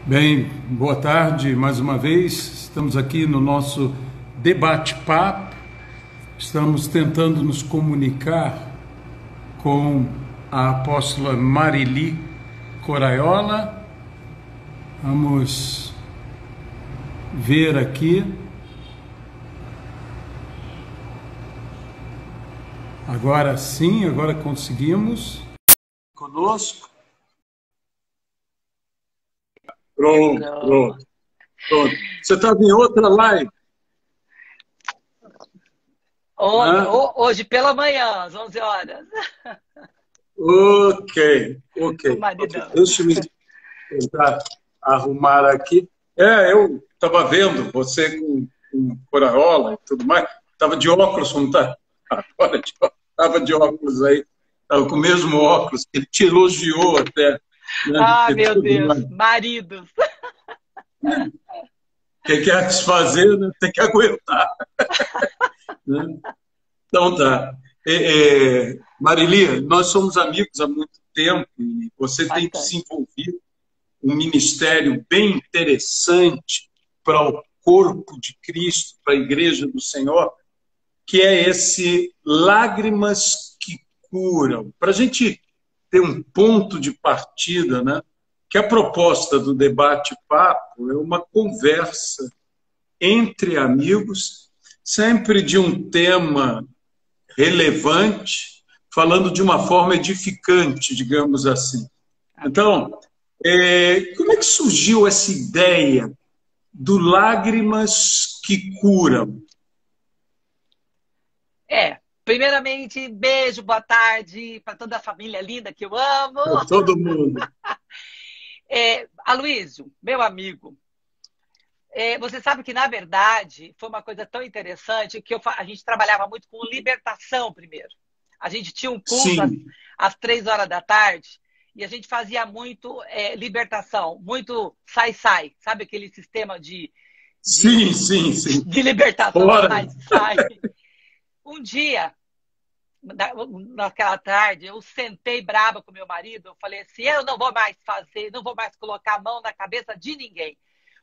Bem, boa tarde mais uma vez. Estamos aqui no nosso debate-papo. Estamos tentando nos comunicar com a apóstola Marili Coraiola. Vamos ver aqui. Agora sim, agora conseguimos. Conosco. Pronto, pronto, pronto. Você estava em outra live, né? Hoje pela manhã, às 11 horas. Ok, O ok, ok. maridão. Deixa eu tentar arrumar aqui. Eu estava vendo você com Coraola e tudo mais. Estava de óculos, não está? Agora estava de óculos aí. Estava com o mesmo óculos. Ele te elogiou até, né, de Ah, ter meu tudo mais. Deus, maridos. O que quer fazer, né? Tem que aguentar, né? Então tá. Marili, nós somos amigos há muito tempo e você tem Bastante. desenvolvido um ministério bem interessante para o corpo de Cristo, para a igreja do Senhor, que é esse Lágrimas que Curam. Para a gente ter um ponto de partida, né? Que a proposta do debate-papo é uma conversa entre amigos, sempre de um tema relevante, falando de uma forma edificante, digamos assim. Amém. Então, como é que surgiu essa ideia do Lágrimas que Curam? Primeiramente, beijo, boa tarde para toda a família linda que eu amo. Para todo mundo. Aloysio, meu amigo, você sabe que, na verdade, foi uma coisa tão interessante que a gente trabalhava muito com libertação primeiro. A gente tinha um culto Sim, às 3 horas da tarde e a gente fazia muito libertação, muito sai-sai, sabe aquele sistema de, sim, sim, sim. de libertação, Fora. sai-sai. Um dia, naquela tarde, eu sentei braba com meu marido, eu falei assim, eu não vou mais fazer, não vou mais colocar a mão na cabeça de ninguém,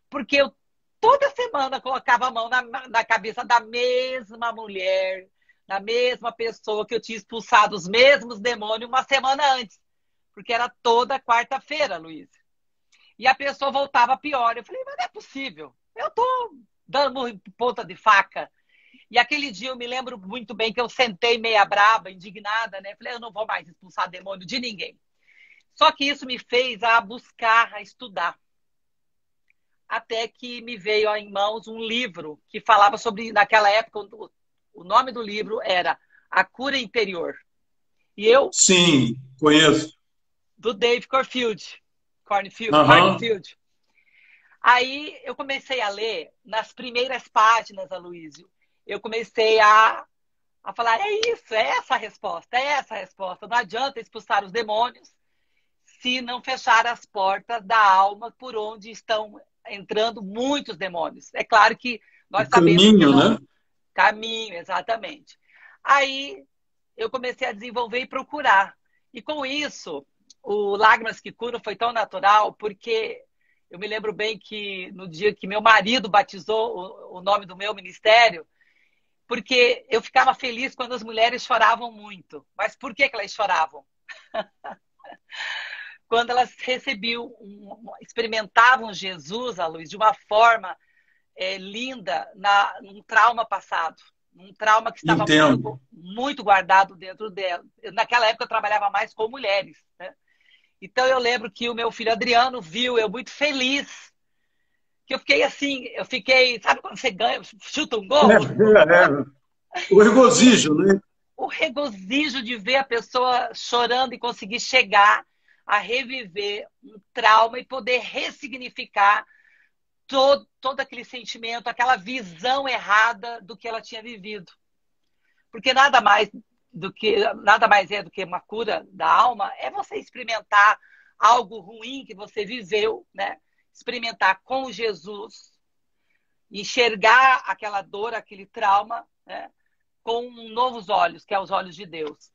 porque eu toda semana colocava a mão na cabeça da mesma mulher, da mesma pessoa que eu tinha expulsado os mesmos demônios uma semana antes, porque era toda quarta-feira, Luiz. E a pessoa voltava pior. Eu falei, mas não é possível. Eu tô dando ponta de faca. E aquele dia eu me lembro muito bem que eu sentei meia braba, indignada, né? Falei, eu não vou mais expulsar demônio de ninguém. Só que isso me fez a buscar, a estudar. Até que me veio em mãos um livro que falava sobre, naquela época, o nome do livro era A Cura Interior. E eu, Sim, conheço. do Dave Aham. Cornfield. Aí eu comecei a ler nas primeiras páginas, Aloysio. Eu comecei a falar, é isso, é essa a resposta, é essa a resposta. Não adianta expulsar os demônios se não fechar as portas da alma por onde estão entrando muitos demônios. É claro que O nós sabemos que caminho, não né? caminho, exatamente. Aí eu comecei a desenvolver e procurar. E com isso, o Lágrimas que Curam foi tão natural, porque eu me lembro bem que no dia que meu marido batizou o nome do meu ministério, porque eu ficava feliz quando as mulheres choravam muito. Mas por que elas choravam? Quando elas recebiam, experimentavam Jesus, à luz, de uma forma linda, num trauma passado. Um trauma que estava Entendo. muito guardado dentro dela. Naquela época eu trabalhava mais com mulheres, né? Então eu lembro que o meu filho Adriano viu eu muito feliz, que eu fiquei assim, sabe quando você ganha, chuta um gol? O regozijo, né? O regozijo de ver a pessoa chorando e conseguir chegar a reviver um trauma e poder ressignificar todo aquele sentimento, aquela visão errada do que ela tinha vivido. Porque nada mais é do que uma cura da alma, é você experimentar algo ruim que você viveu, né? Experimentar com Jesus, enxergar aquela dor, aquele trauma, né? Com novos olhos, que é os olhos de Deus.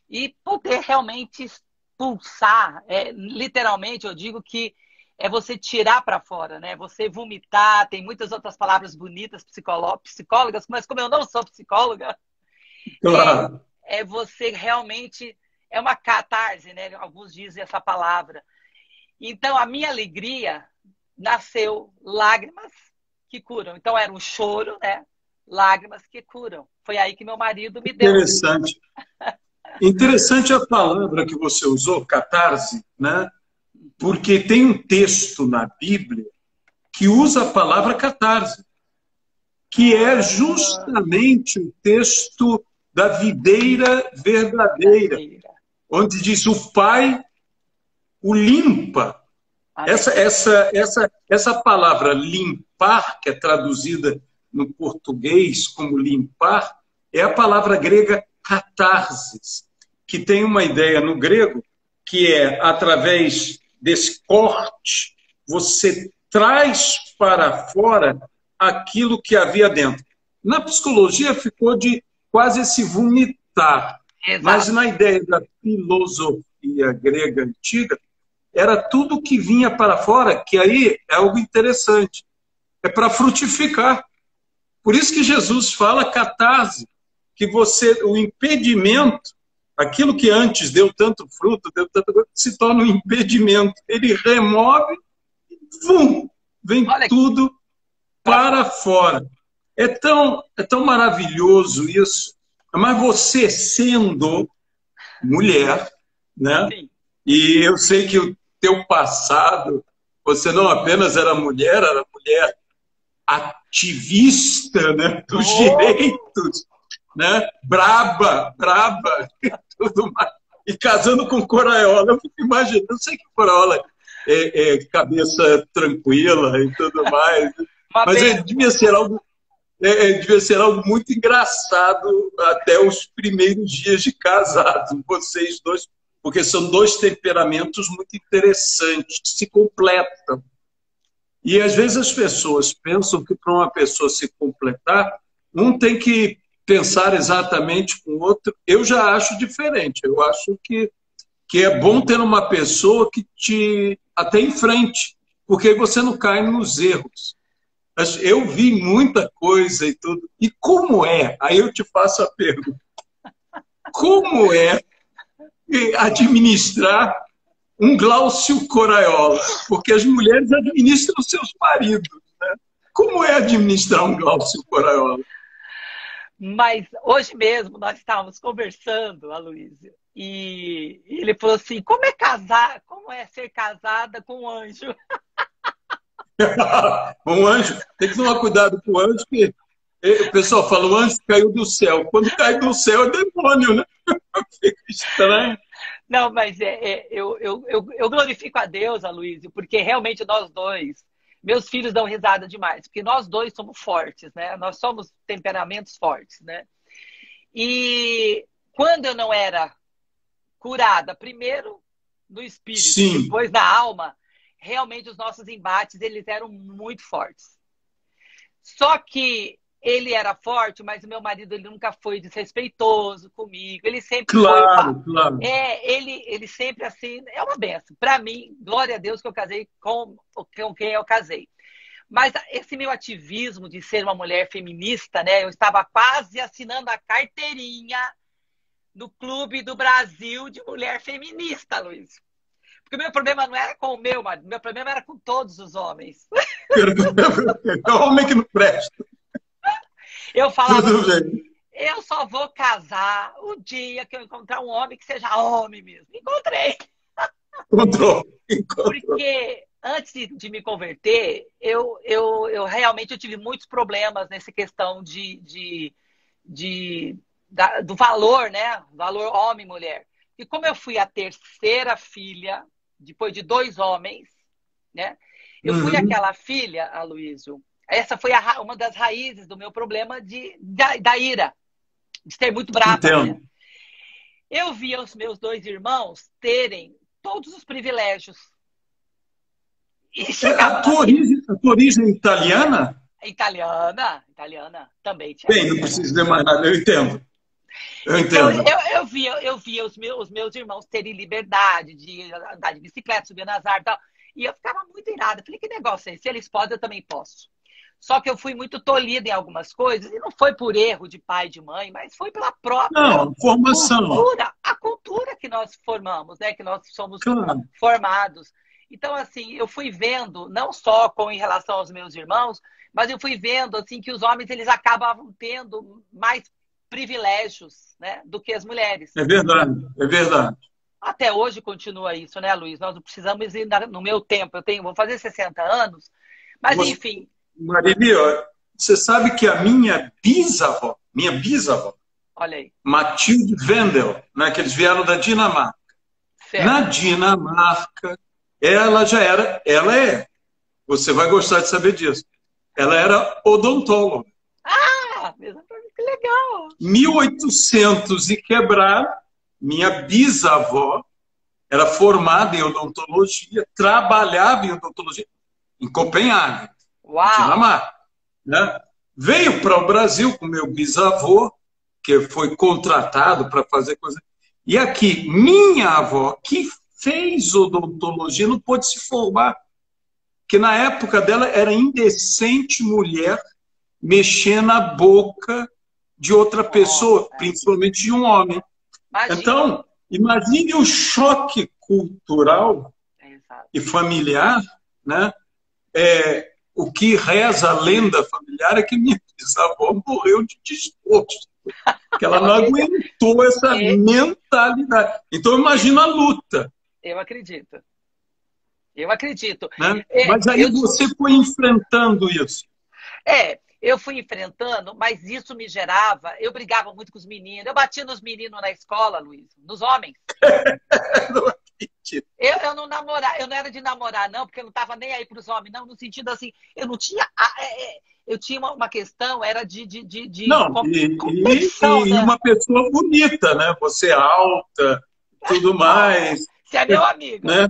E poder realmente expulsar, literalmente eu digo que é você tirar para fora, né? Você vomitar, tem muitas outras palavras bonitas psicólogas, mas como eu não sou psicóloga, é, Claro. é você realmente, é uma catarse, né? Alguns dizem essa palavra. Então, a minha alegria nasceu lágrimas que curam. Então, era um choro, né? Lágrimas que curam. Foi aí que meu marido me deu. Interessante. Interessante a palavra que você usou, catarse, né? Porque tem um texto na Bíblia que usa a palavra catarse, que é justamente o texto da videira verdadeira, Verdadeira. onde diz o Pai o limpa. Amém. Essa palavra limpar, que é traduzida no português como limpar, é a palavra grega catarsis, que tem uma ideia no grego que é, através desse corte, você traz para fora aquilo que havia dentro. Na psicologia ficou de quase se vomitar, mas Exato. na ideia da filosofia grega antiga, era tudo que vinha para fora, que aí é algo interessante, é para frutificar. Por isso que Jesus fala catarse, que você, o impedimento, aquilo que antes deu tanto fruto, deu tanto, se torna um impedimento. Ele remove e vum, vem Olha tudo para para fora. fora. É tão maravilhoso isso. Mas você sendo mulher, né? Sim. E eu sei que o teu passado, você não apenas era mulher ativista, né, dos Oh, direitos, né, braba, tudo mais. E casando com Coraiola, eu fico imaginando, eu sei que Coraiola é cabeça tranquila e tudo mais, uma mas benção. devia ser algo muito engraçado até os primeiros dias de casados, vocês dois, porque são dois temperamentos muito interessantes, que se completam. E às vezes as pessoas pensam que para uma pessoa se completar, um tem que pensar exatamente com o outro. Eu já acho diferente. Eu acho que é bom ter uma pessoa que te até enfrente, porque aí você não cai nos erros. Eu vi muita coisa e tudo. E como é? Aí eu te faço a pergunta. Como é administrar um Glaucio Coraiola? Porque as mulheres administram seus maridos. Como é administrar um Glaucio Coraiola? Mas hoje mesmo nós estávamos conversando, Aloysio, e ele falou assim: como é casar, como é ser casada com um anjo? Um anjo, tem que tomar cuidado com o anjo, que o pessoal fala, o anjo caiu do céu. Quando cai do céu é demônio, né? Fica estranho. Não, mas eu glorifico a Deus, Aloysio, porque realmente nós dois, meus filhos dão risada demais, porque nós dois somos fortes, né? Nós somos temperamentos fortes, né? E quando eu não era curada, primeiro no espírito e Sim, depois na alma, realmente os nossos embates eles eram muito fortes. Só que ele era forte, mas o meu marido ele nunca foi desrespeitoso comigo. Ele sempre foi claro, claro. ele sempre assim, é uma benção. Para mim, glória a Deus que eu casei com quem eu casei. Mas esse meu ativismo de ser uma mulher feminista, né? Eu estava quase assinando a carteirinha no Clube do Brasil de Mulher Feminista, Luiz. Porque o meu problema não era com o meu problema era com todos os homens. É homem que não presta. Eu falava Tudo assim, bem. eu só vou casar o dia que eu encontrar um homem que seja homem mesmo. Encontrei. Encontrou. Porque antes de me converter, eu realmente eu tive muitos problemas nessa questão do valor, né? Valor homem e mulher. E como eu fui a terceira filha, depois de dois homens, né? Eu fui Uhum. aquela filha, Aloysio. Essa foi uma das raízes do meu problema da ira, de ser muito braba, né? Entendo. Eu via os meus dois irmãos terem todos os privilégios. E chegava na minha. A tua origem é italiana? Italiana, também tinha Bem, não isso, né? preciso dizer mais nada, eu entendo. Eu Então, entendo. eu via os meus irmãos terem liberdade de andar de bicicleta, subir nas árvores e tal. E eu ficava muito irada. Falei, que negócio é esse? Se eles podem, eu também posso. Só que eu fui muito tolhida em algumas coisas, e não foi por erro de pai e de mãe, mas foi pela própria Não, formação. cultura, a cultura que nós formamos, né? Que nós somos Claro. formados. Então, assim, eu fui vendo, não só em relação aos meus irmãos, mas eu fui vendo assim que os homens eles acabavam tendo mais privilégios, né, do que as mulheres. É verdade, é verdade. Até hoje continua isso, né, Luiz? Nós não precisamos ir no meu tempo. Vou fazer 60 anos, mas Você, enfim. Maribi, você sabe que a minha bisavó, Olha aí. Matilde Wendel, né, que eles vieram da Dinamarca. Certo. Na Dinamarca, ela é, você vai gostar de saber disso, ela era odontóloga. Ah, que legal! 1800 e quebrar, minha bisavó era formada em odontologia, trabalhava em odontologia em Copenhague, Dinamarca. Né? Veio para o Brasil com meu bisavô, que foi contratado para fazer coisa. E aqui, minha avó, que fez odontologia, não pôde se formar. Porque na época dela era indecente mulher mexer na boca de outra pessoa, principalmente de um homem. Imagina. Então, imagine o choque cultural e familiar, né? O que reza a lenda familiar é que minha bisavó morreu de desgosto, que ela não aguentou essa mentalidade. Então, imagina a luta. Eu acredito. Eu acredito. Né? Mas aí você foi enfrentando isso. Eu fui enfrentando, mas isso me gerava... Eu brigava muito com os meninos. Eu batia nos meninos na escola, Luiz. Nos homens. Não acredito. Eu não namorava. Eu não era de namorar, não, porque eu não estava nem aí para os homens, não. No sentido assim, eu não tinha... Eu tinha uma questão, era de não, competição, né? Uma pessoa bonita, né? Você é alta, tudo mais. Você é meu amigo. Né?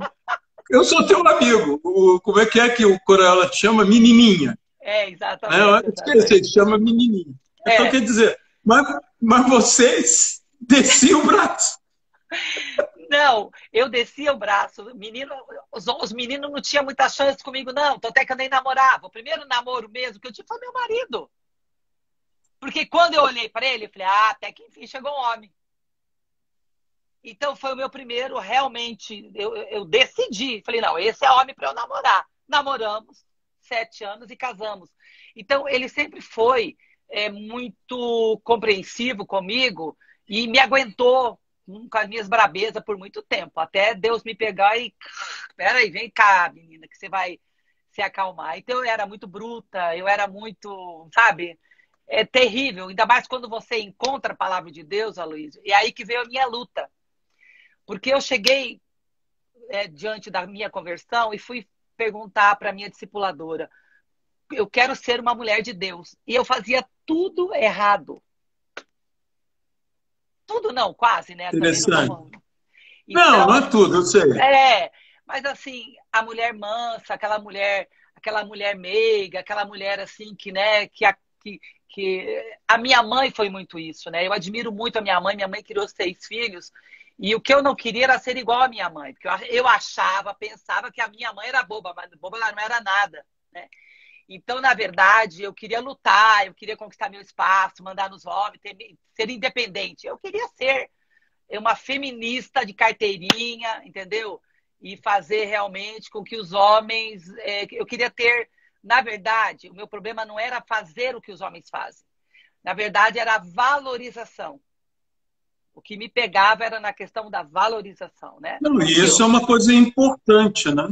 Eu sou teu amigo. Como é que o Corolla te chama? Menininha. Exatamente. Você chama menininha. Então, quer dizer, mas vocês desciam o braço. Não, eu descia o braço. Os meninos não tinham muita chance comigo, não. Tanto é que eu nem namorava. O primeiro namoro mesmo que eu tive foi meu marido. Porque quando eu olhei para ele, eu falei, até que enfim chegou um homem. Então foi o meu primeiro, realmente, eu decidi. Falei, não, esse é homem para eu namorar. Namoramos 7 anos e casamos. Então ele sempre foi muito compreensivo comigo e me aguentou com as minhas brabezas por muito tempo. Até Deus me pegar e... Peraí, vem cá, menina, que você vai se acalmar. Então eu era muito bruta, eu era muito, sabe... É terrível, ainda mais quando você encontra a palavra de Deus, Aloysio. E aí que veio a minha luta. Porque eu cheguei diante da minha conversão e fui perguntar para a minha discipuladora, eu quero ser uma mulher de Deus. E eu fazia tudo errado. Tudo não, quase, né? Interessante. Então, não é tudo, eu sei. Mas assim, a mulher mansa, aquela mulher meiga, aquela mulher assim que, né, que a minha mãe foi muito isso, né? Eu admiro muito a minha mãe criou 6 filhos, e o que eu não queria era ser igual à minha mãe, porque eu pensava que a minha mãe era boba, mas boba ela não era nada, né? Então, na verdade, eu queria lutar, eu queria conquistar meu espaço, mandar nos homens, ser independente. Eu queria ser uma feminista de carteirinha, entendeu? E fazer realmente com que os homens... eu queria ter... Na verdade, o meu problema não era fazer o que os homens fazem. Na verdade, era a valorização. O que me pegava era na questão da valorização, né? Não, e isso é uma coisa importante, né?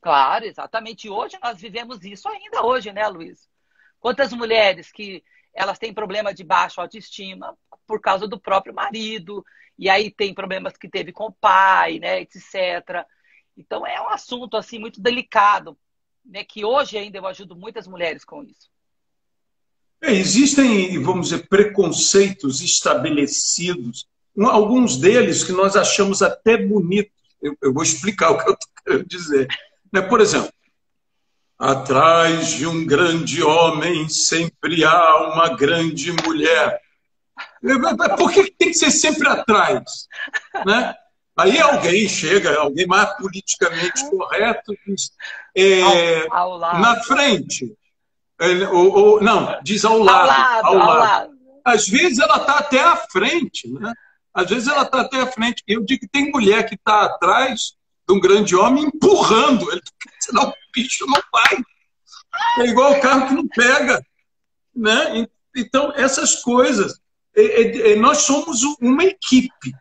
Claro, exatamente. E hoje nós vivemos isso ainda hoje, né, Luiz? Quantas mulheres que elas têm problema de baixa autoestima por causa do próprio marido, e aí tem problemas que teve com o pai, né, etc. Então é um assunto assim muito delicado, né, que hoje ainda eu ajudo muitas mulheres com isso. Existem, vamos dizer, preconceitos estabelecidos, alguns deles que nós achamos até bonitos. Eu vou explicar o que eu estou querendo dizer. Por exemplo, atrás de um grande homem sempre há uma grande mulher. Por que tem que ser sempre atrás? Né? Aí alguém chega, alguém mais politicamente correto, diz, Ao na lado. frente. Não, diz ao Ao lado, lado, ao ao lado. lado. Às vezes ela está até à frente, né? Às vezes ela está até à frente. Eu digo que tem mulher que está atrás de um grande homem empurrando ele, senão o bicho não vai. É igual o carro que não pega, né? Então, essas coisas. Nós somos uma equipe,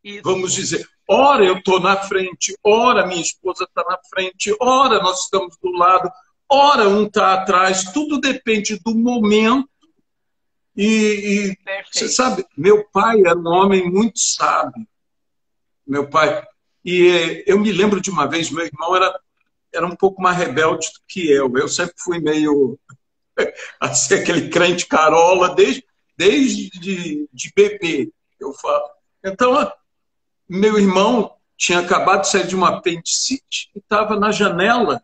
Isso. vamos dizer. Ora eu estou na frente, ora minha esposa está na frente, ora nós estamos do lado, ora um está atrás. Tudo depende do momento. E você sabe, meu pai era um homem muito sábio. Meu pai. E eu me lembro de uma vez, meu irmão era um pouco mais rebelde do que eu. Eu sempre fui meio assim, aquele crente carola, desde de bebê, eu falo. Então, meu irmão tinha acabado de sair de uma apendicite e estava na janela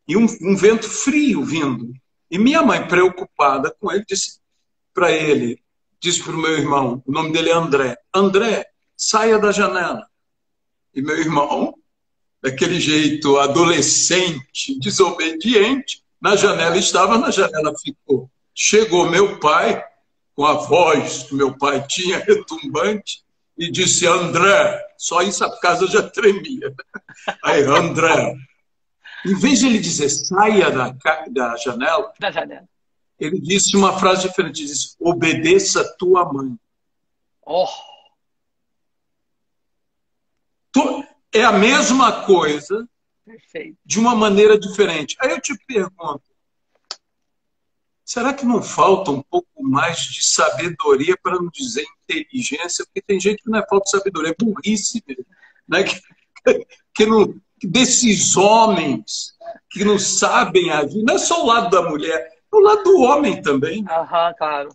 e um vento frio vindo. E minha mãe, preocupada com ele, disse para ele, disse para o meu irmão, o nome dele é André, André, saia da janela. E meu irmão, daquele jeito adolescente, desobediente, na janela ficou. Chegou meu pai, com a voz que meu pai tinha, retumbante, e disse, André, só isso a casa já tremia. Aí, André, em vez de ele dizer, saia da janela, ele disse uma frase diferente, disse, obedeça a tua mãe. Oh. É a mesma coisa, perfeito, de uma maneira diferente. Aí eu te pergunto, será que não falta um pouco mais de sabedoria, para não dizer inteligência? Porque tem gente que não é falta de sabedoria, é burrice mesmo. Né? Desses homens que não sabem agir, não é só o lado da mulher, é o lado do homem também. Claro.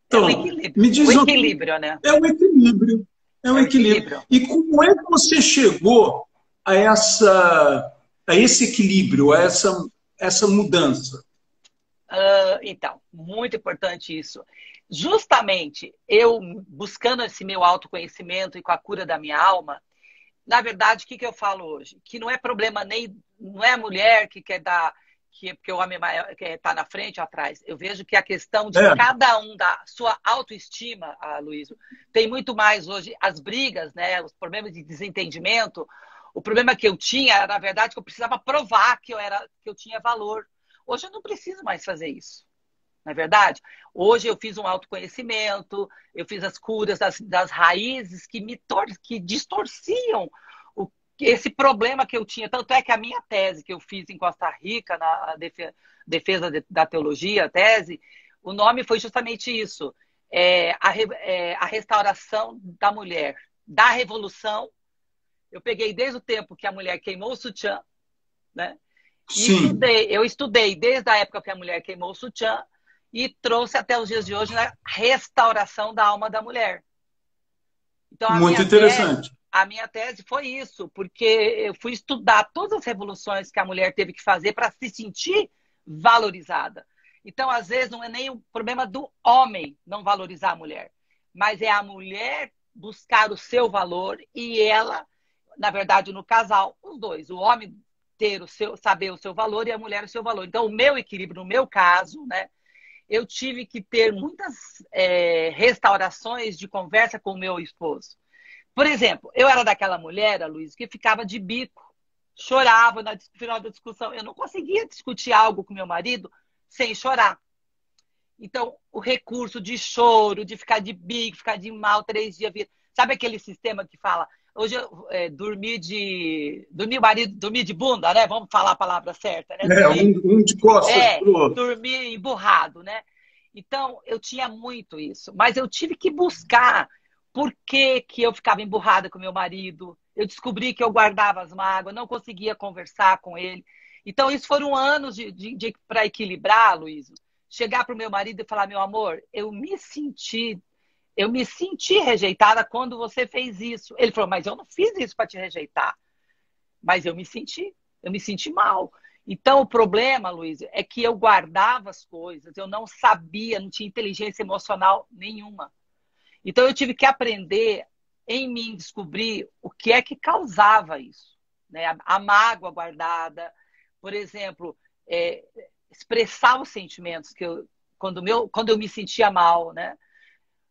Então, me diz o equilíbrio, né? É um equilíbrio. É um equilíbrio. E como é que você chegou a esse equilíbrio, a essa mudança? Então, muito importante isso. Justamente, eu buscando esse meu autoconhecimento e com a cura da minha alma, na verdade, o que eu falo hoje? Que não é problema não é a mulher que quer dar, porque o homem quer estar na frente ou atrás. Eu vejo que a questão de cada um da sua autoestima, Luísa, tem muito mais hoje as brigas, né? Os problemas de desentendimento. O problema que eu tinha, na verdade, que eu precisava provar que eu tinha valor. Hoje eu não preciso mais fazer isso, não é verdade? Hoje eu fiz um autoconhecimento, eu fiz as curas das raízes que distorciam esse problema que eu tinha. Tanto é que a minha tese que eu fiz em Costa Rica, na defesa da teologia, a tese, o nome foi justamente isso, a restauração da mulher, da revolução. Eu peguei desde o tempo que a mulher queimou o sutiã, né? Eu estudei desde a época que a mulher queimou o sutiã e trouxe até os dias de hoje a restauração da alma da mulher. Então, muito interessante. A minha tese foi isso, porque eu fui estudar todas as revoluções que a mulher teve que fazer para se sentir valorizada. Então, às vezes, não é nem o problema do homem não valorizar a mulher, mas é a mulher buscar o seu valor e ela, na verdade, no casal, os dois, o homem saber o seu valor e a mulher o seu valor. Então, o meu equilíbrio, no meu caso, né, eu tive que ter muitas restaurações de conversa com o meu esposo. Por exemplo, eu era daquela mulher, Luiz, que ficava de bico, chorava no final da discussão. Eu não conseguia discutir algo com meu marido sem chorar. Então, o recurso de choro, de ficar de bico, ficar de mal 3 dias. Sabe aquele sistema que fala... Hoje eu dormi de bunda, né? Vamos falar a palavra certa, né? Um de costas pro outro. Dormir emburrado, né? Então, eu tinha muito isso. Mas eu tive que buscar por que eu ficava emburrada com meu marido. Eu descobri que eu guardava as mágoas, não conseguia conversar com ele. Então, isso foram anos para equilibrar, Luiz. Chegar para o meu marido e falar, meu amor, eu me senti rejeitada quando você fez isso. Ele falou, mas eu não fiz isso para te rejeitar. Mas eu me senti mal. Então, o problema, Luiz, é que eu guardava as coisas, eu não sabia, não tinha inteligência emocional nenhuma. Então, eu tive que aprender em mim descobrir o que é que causava isso, né? A mágoa guardada, por exemplo, expressar os sentimentos que quando eu me sentia mal, né?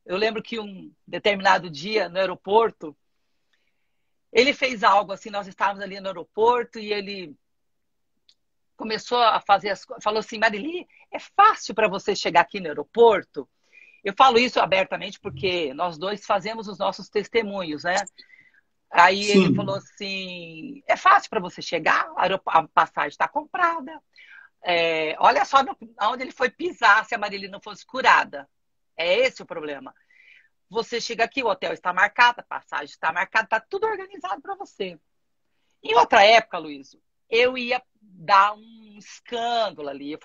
Eu lembro que um determinado dia no aeroporto, ele fez algo assim, nós estávamos ali no aeroporto e ele começou a fazer as coisas, falou assim: Marili, é fácil para você chegar aqui no aeroporto? Eu falo isso abertamente porque nós dois fazemos os nossos testemunhos, né? Aí ele Sim. falou assim: é fácil para você chegar, a passagem está comprada. Olha só onde ele foi pisar se a Marili não fosse curada. É esse o problema. Você chega aqui, o hotel está marcado, a passagem está marcada, está tudo organizado para você. Em outra época, Luiz, eu ia dar um escândalo ali. Eu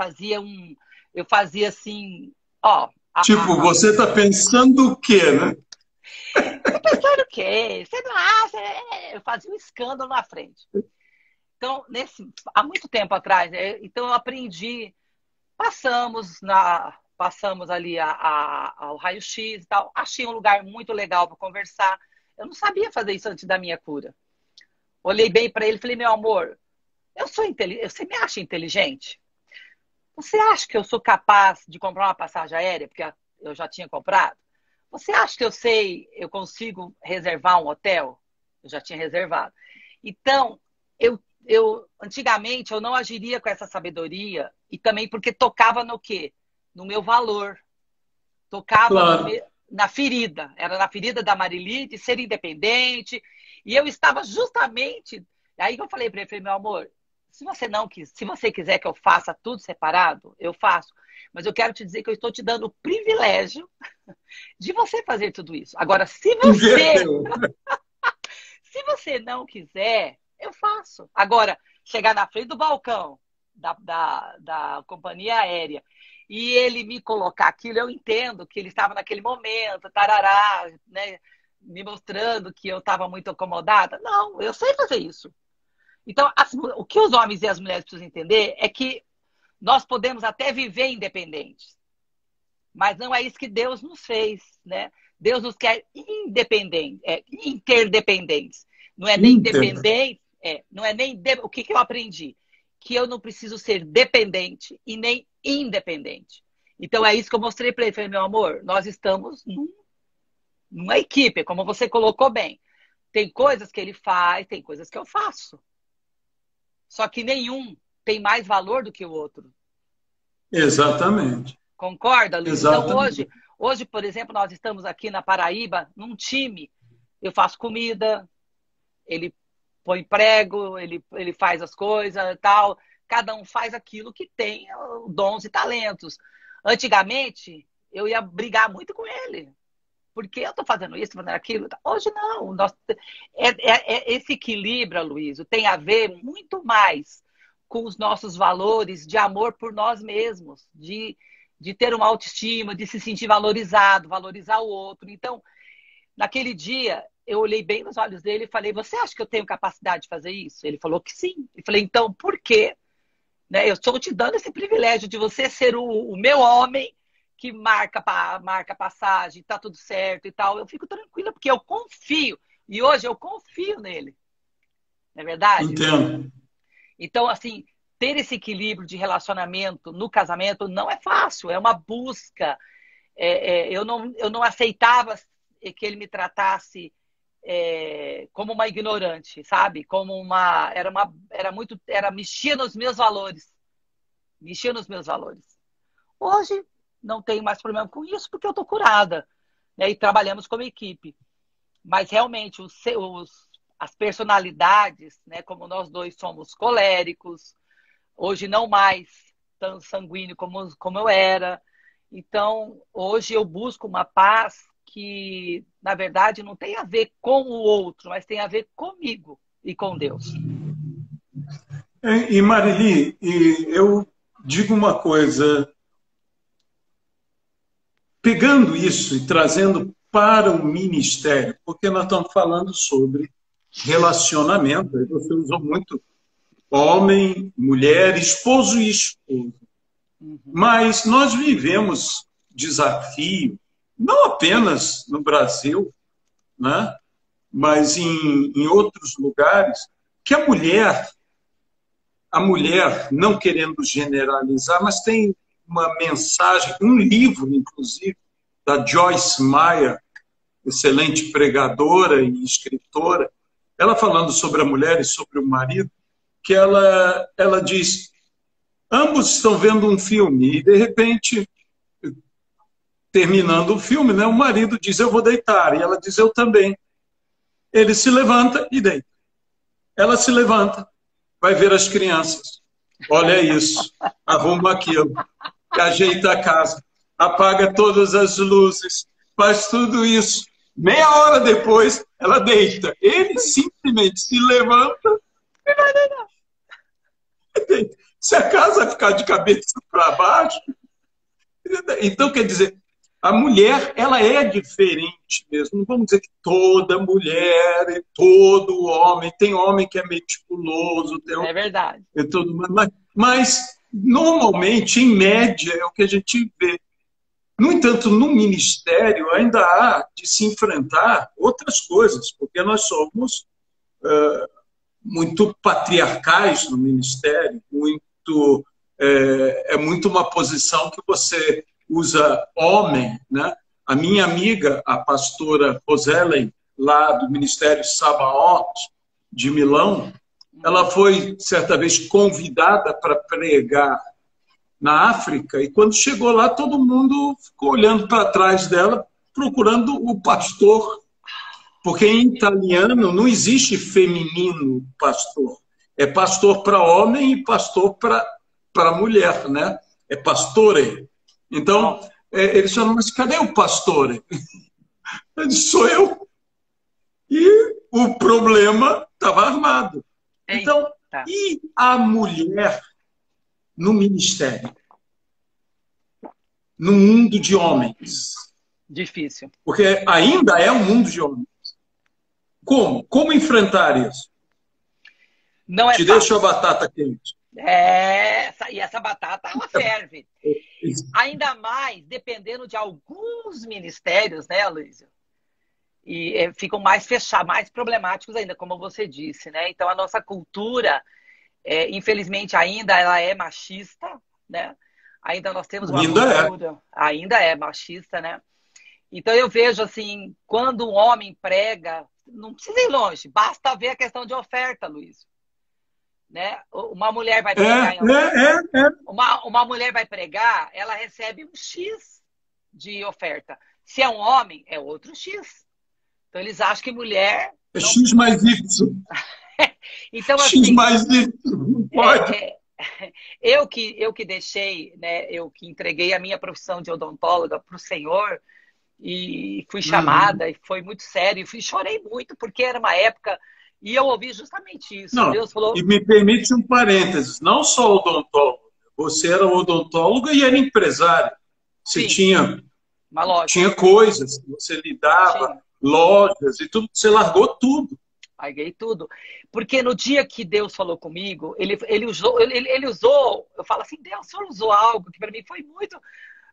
fazia assim, ó. Tipo, você está pensando o quê, né? Tá pensando o quê? Você não acha? Eu fazia um escândalo na frente. Então, há muito tempo atrás, então eu aprendi. Passamos ali ao raio-x e tal. Achei um lugar muito legal para conversar. Eu não sabia fazer isso antes da minha cura. Olhei bem para ele e falei: meu amor, eu sou inteligente. Você me acha inteligente? Você acha que eu sou capaz de comprar uma passagem aérea? Porque eu já tinha comprado. Você acha que eu consigo reservar um hotel? Eu já tinha reservado. Então, antigamente, eu não agiria com essa sabedoria e também porque tocava no quê? No meu valor. Tocava Claro. na ferida. Era na ferida da Marili de ser independente. E eu estava justamente... Aí que eu falei para ele, meu amor, se você quiser que eu faça tudo separado, eu faço. Mas eu quero te dizer que eu estou te dando o privilégio de você fazer tudo isso. Agora, Inverteu. se você não quiser, eu faço. Agora, chegar na frente do balcão da companhia aérea e ele me colocar aquilo, eu entendo que ele estava naquele momento, tarará, né, me mostrando que eu estava muito acomodada. Não, eu sei fazer isso. Então, o que os homens e as mulheres precisam entender é que nós podemos até viver independentes, mas não é isso que Deus nos fez, né? Deus nos quer interdependentes. Não é nem Inter. dependente, não é nem o que eu aprendi? Que eu não preciso ser dependente e nem independente. Então é isso que eu mostrei para ele. Falei, meu amor, nós estamos numa equipe, como você colocou bem. Tem coisas que ele faz, tem coisas que eu faço. Só que nenhum tem mais valor do que o outro. Exatamente. Concorda, Luiz? Então, Exatamente. hoje, por exemplo, nós estamos aqui na Paraíba, num time. Eu faço comida, ele põe prego, ele faz as coisas e tal. Cada um faz aquilo que tem dons e talentos. Antigamente, eu ia brigar muito com ele. Porque eu estou fazendo isso, fazendo aquilo. Hoje não. Esse equilíbrio, Luiz, tem a ver muito mais com os nossos valores de amor por nós mesmos, de ter uma autoestima, de se sentir valorizado, valorizar o outro. Então, naquele dia, eu olhei bem nos olhos dele e falei, você acha que eu tenho capacidade de fazer isso? Ele falou que sim. Eu falei, então, por quê? Né? Eu estou te dando esse privilégio de você ser o meu homem que marca passagem, tá tudo certo e tal. Eu fico tranquila, porque eu confio. E hoje eu confio nele. Não é verdade? Entendo. Então, assim, ter esse equilíbrio de relacionamento no casamento não é fácil, é uma busca. Eu não aceitava que ele me tratasse como uma ignorante, sabe? Como mexia nos meus valores. Mexia nos meus valores. Hoje, não tenho mais problema com isso, porque eu estou curada. Né? E trabalhamos como equipe. Mas, realmente, as personalidades, né? Como nós dois somos coléricos, hoje não mais tão sanguíneo como eu era. Então, hoje eu busco uma paz que, na verdade, não tem a ver com o outro, mas tem a ver comigo e com Deus. E Marili, eu digo uma coisa, pegando isso e trazendo para o ministério, porque nós estamos falando sobre relacionamento, aí você usou muito homem, mulher, esposo e esposa. Mas nós vivemos desafio, não apenas no Brasil, né? mas em outros lugares, que a mulher, não querendo generalizar, mas tem uma mensagem, um livro, inclusive, da Joyce Meyer, excelente pregadora e escritora, ela falando sobre a mulher e sobre o marido, que ela diz, ambos estão vendo um filme e, de repente, terminando o filme, né, o marido diz, eu vou deitar, e ela diz, eu também. Ele se levanta e deita. Ela se levanta, vai ver as crianças. Olha isso, arruma aquilo, ajeita a casa, apaga todas as luzes, faz tudo isso. Meia hora depois, ela deita. Ele simplesmente se levanta e deita. Se a casa ficar de cabeça para baixo... Então, quer dizer, a mulher, ela é diferente mesmo. Não vamos dizer que toda mulher e todo homem, tem homem que é meticuloso, tem É verdade. e tudo, mas normalmente, em média, é o que a gente vê. No entanto, no ministério ainda há de se enfrentar outras coisas, porque nós somos muito patriarcais no ministério, é muito uma posição que você usa homem, né? A minha amiga, a pastora Rosellen, lá do Ministério Sabaoth, de Milão, ela foi, certa vez, convidada para pregar na África, e quando chegou lá, todo mundo ficou olhando para trás dela, procurando o pastor, porque em italiano não existe feminino pastor. É pastor para homem e pastor para mulher, né? É pastore. Então, eles falam, mas cadê o pastore? Eu disse, sou eu. E o problema estava armado. Então, Eita. e a mulher no ministério? No mundo de homens? Difícil. Porque ainda é um mundo de homens. Como? Como enfrentar isso? Não é Te fácil. deixo a batata quente. E essa batata, ela ferve. Ainda mais dependendo de alguns ministérios, né, Luísa? E ficam mais fechados, mais problemáticos ainda, como você disse, né? Então, a nossa cultura, infelizmente, ainda ela é machista, né? Ainda nós temos uma cultura, ainda é machista, né? Então, eu vejo, assim, quando um homem prega, não precisa ir longe, basta ver a questão de oferta, Luiz. Né? Uma mulher vai pregar uma mulher vai pregar, ela recebe um X de oferta. Se é um homem, é outro X. Então eles acham que mulher é não... X mais Y. Então, X assim, mais Y. Não pode. Eu que deixei, né? Eu que entreguei a minha profissão de odontóloga para o Senhor e fui chamada e foi muito sério e chorei muito porque era uma época. E eu ouvi justamente isso. Não, Deus falou... E me permite um parênteses. Não só odontólogo. Você era odontóloga e era empresário. Você tinha coisas que você lidava, lojas e tudo. Você largou tudo. Larguei tudo. Porque no dia que Deus falou comigo, ele usou... Eu falo assim, Deus, o Senhor usou algo que para mim foi muito,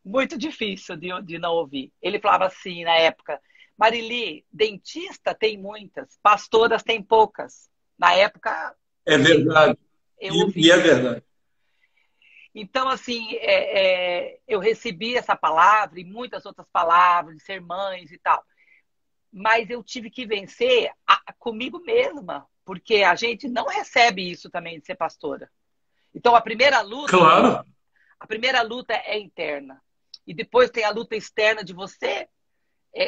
muito difícil de não ouvir. Ele falava assim, na época... Marili, dentista tem muitas, pastoras tem poucas. Na época... É verdade. E é verdade. Então, assim, eu recebi essa palavra e muitas outras palavras, de ser mães e tal. Mas eu tive que vencer comigo mesma, porque a gente não recebe isso também de ser pastora. Então, a primeira luta... Claro. A primeira luta é interna. E depois tem a luta externa de você...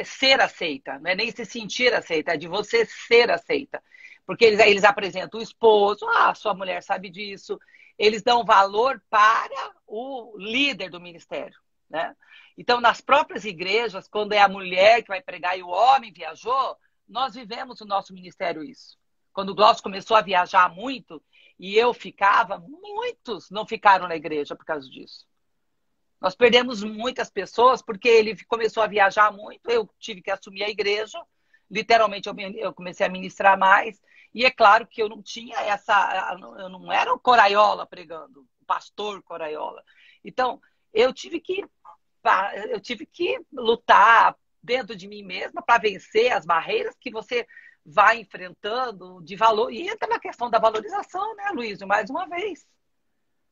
ser aceita, não é nem se sentir aceita, é de você ser aceita. Porque eles apresentam o esposo, sua mulher sabe disso, eles dão valor para o líder do ministério, né? Então, nas próprias igrejas, quando é a mulher que vai pregar e o homem viajou, nós vivemos no nosso ministério isso. Quando o Glaucio começou a viajar muito e eu ficava, muitos não ficaram na igreja por causa disso. Nós perdemos muitas pessoas porque ele começou a viajar muito, eu tive que assumir a igreja, literalmente eu comecei a ministrar mais, e é claro que eu não tinha eu não era o Coraiola pregando, o pastor Coraiola. Então, eu tive que lutar dentro de mim mesma para vencer as barreiras que você vai enfrentando de valor. E entra na questão da valorização, né, Luísio? Mais uma vez.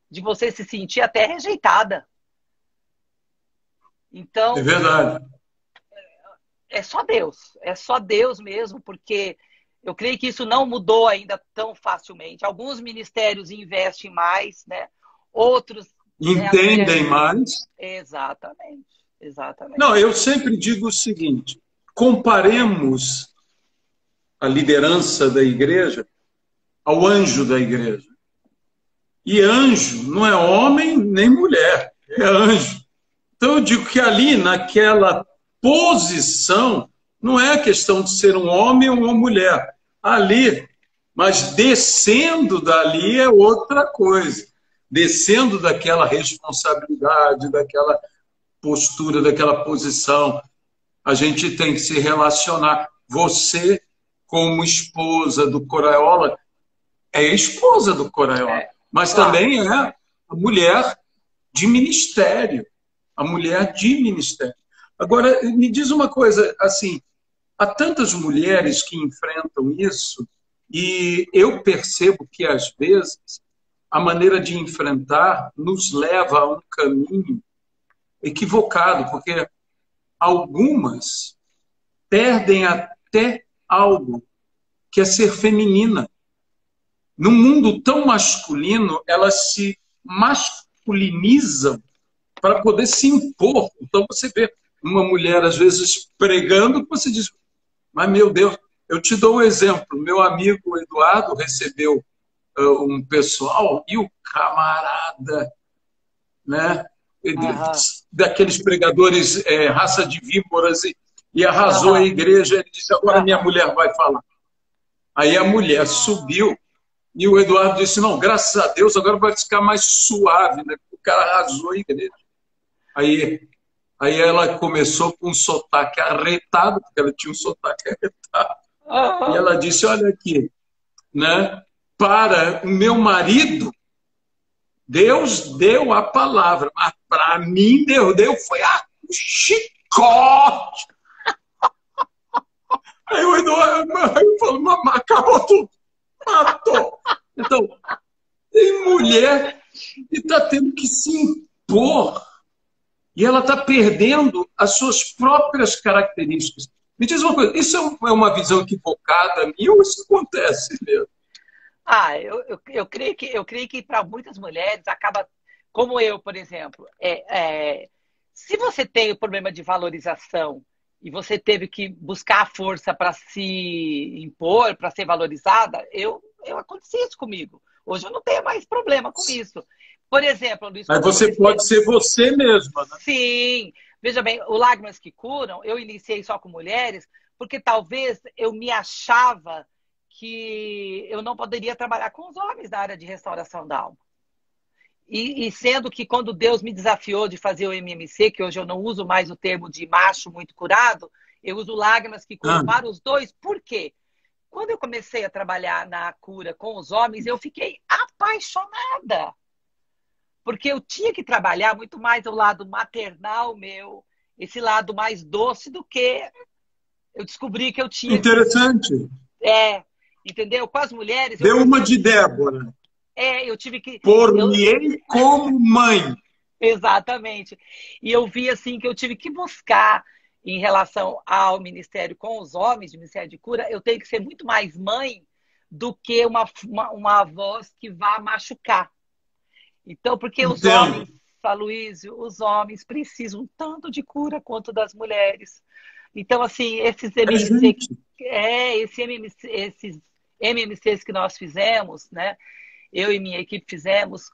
De você se sentir até rejeitada. É Então, verdade. é só Deus mesmo, porque eu creio que isso não mudou ainda tão facilmente. Alguns ministérios investem mais, né? Outros, né, as mulheres... Entendem mais. Exatamente, exatamente. Não, eu sempre digo o seguinte: comparemos a liderança da igreja ao anjo da igreja. E anjo não é homem nem mulher, é anjo. Então eu digo que ali, naquela posição, não é a questão de ser um homem ou uma mulher. Ali, mas descendo dali é outra coisa. Descendo daquela responsabilidade, daquela postura, daquela posição, a gente tem que se relacionar. Você, como esposa do Coraiola, é esposa do Coraiola, mas Claro. também é a mulher de ministério. A mulher de ministério. Agora, me diz uma coisa, assim, há tantas mulheres que enfrentam isso e eu percebo que, às vezes, a maneira de enfrentar nos leva a um caminho equivocado, porque algumas perdem até algo que é ser feminina. Num mundo tão masculino, elas se masculinizam para poder se impor. Então você vê uma mulher, às vezes, pregando, você diz, mas meu Deus, eu te dou um exemplo. Meu amigo Eduardo recebeu um pessoal e o camarada, né, Aham. daqueles pregadores raça de víboras e arrasou a Aham. igreja. Ele disse, agora minha Aham. mulher vai falar. Aí a mulher subiu e o Eduardo disse, não, graças a Deus, agora vai ficar mais suave, né? O cara arrasou a igreja. Aí ela começou com um sotaque arretado, porque ela tinha um sotaque arretado. E Aham. ela disse, olha aqui, né? Para o meu marido, Deus deu a palavra, mas para mim, Deus deu foi a chicote. Aí o Eduardo falou, mamãe, acabou tudo, matou. Então, tem mulher que está tendo que se impor e ela está perdendo as suas próprias características. Me diz uma coisa, isso é uma visão equivocada minha ou isso acontece mesmo? Eu creio que para muitas mulheres acaba, como eu, por exemplo, se você tem o problema de valorização e você teve que buscar a força para se impor, para ser valorizada, aconteceu isso comigo. Hoje eu não tenho mais problema com isso. Por exemplo, Luiz, Aí quando eu você comecei... pode ser você mesma, né? Sim, veja bem, o Lágrimas que Curam, eu iniciei só com mulheres, porque talvez eu me achava que eu não poderia trabalhar com os homens da área de restauração da alma. E sendo que quando Deus me desafiou de fazer o MMC, que hoje eu não uso mais o termo de macho muito curado, eu uso Lágrimas que Curam para os dois. Por quê? Quando eu comecei a trabalhar na cura com os homens, eu fiquei apaixonada. Porque eu tinha que trabalhar muito mais o lado maternal meu, esse lado mais doce do que eu descobri que eu tinha que... Interessante. Entendeu? Com as mulheres, eu Deu uma de percebi... Débora. Eu tive que... Por-me-ei como mãe. Exatamente. E eu vi assim que eu tive que buscar em relação ao ministério com os homens, de ministério de cura, eu tenho que ser muito mais mãe do que uma voz que vá machucar. Então, porque os Entendo. homens, Aloysio, os homens precisam tanto de cura quanto das mulheres. Então, assim, esses É MMC, gente. esses MMCs que nós fizemos, né? Eu e minha equipe fizemos,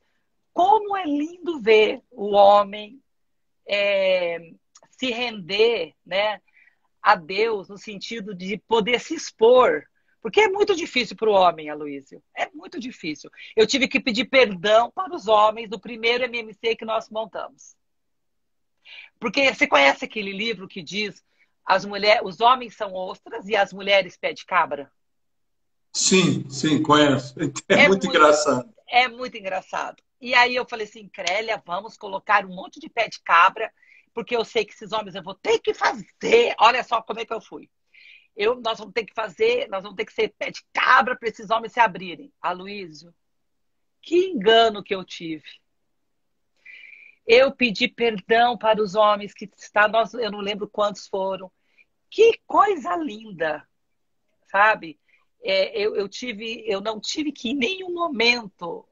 como é lindo ver o homem se render, né, a Deus no sentido de poder se expor. Porque é muito difícil para o homem, Aloysio. É muito difícil. Eu tive que pedir perdão para os homens do primeiro MMC que nós montamos. Porque você conhece aquele livro que diz os homens são ostras e as mulheres pé de cabra? Sim, sim, conheço. É É muito muito, engraçado. é muito engraçado. E aí eu falei assim, Crélia, vamos colocar um monte de pé de cabra, porque eu sei que esses homens eu vou ter que fazer. Olha só como é que eu fui. Nós vamos ter que fazer, nós vamos ter que ser pé de cabra para esses homens se abrirem. Aloysio, que engano que eu tive. Eu pedi perdão para os homens que eu não lembro quantos foram. Que coisa linda, sabe? Eu não tive que em nenhum momento